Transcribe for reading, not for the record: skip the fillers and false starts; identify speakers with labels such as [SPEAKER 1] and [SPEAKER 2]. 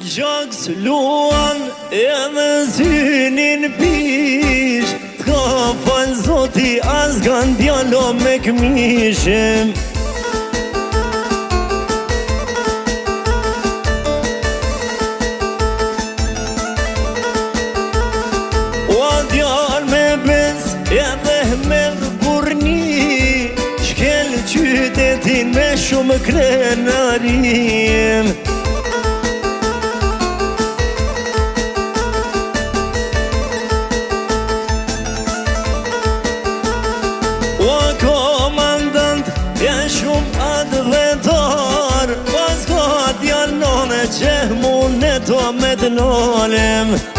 [SPEAKER 1] Gjaks luan edhe zynin pish, ka fal zoti as gan djalo me këmishim. O djal me bez edhe me burni, shkel qytetin me shumë krenarim. O komandant, janë shumë advetar, pas ka djallone që mune to me të nolem.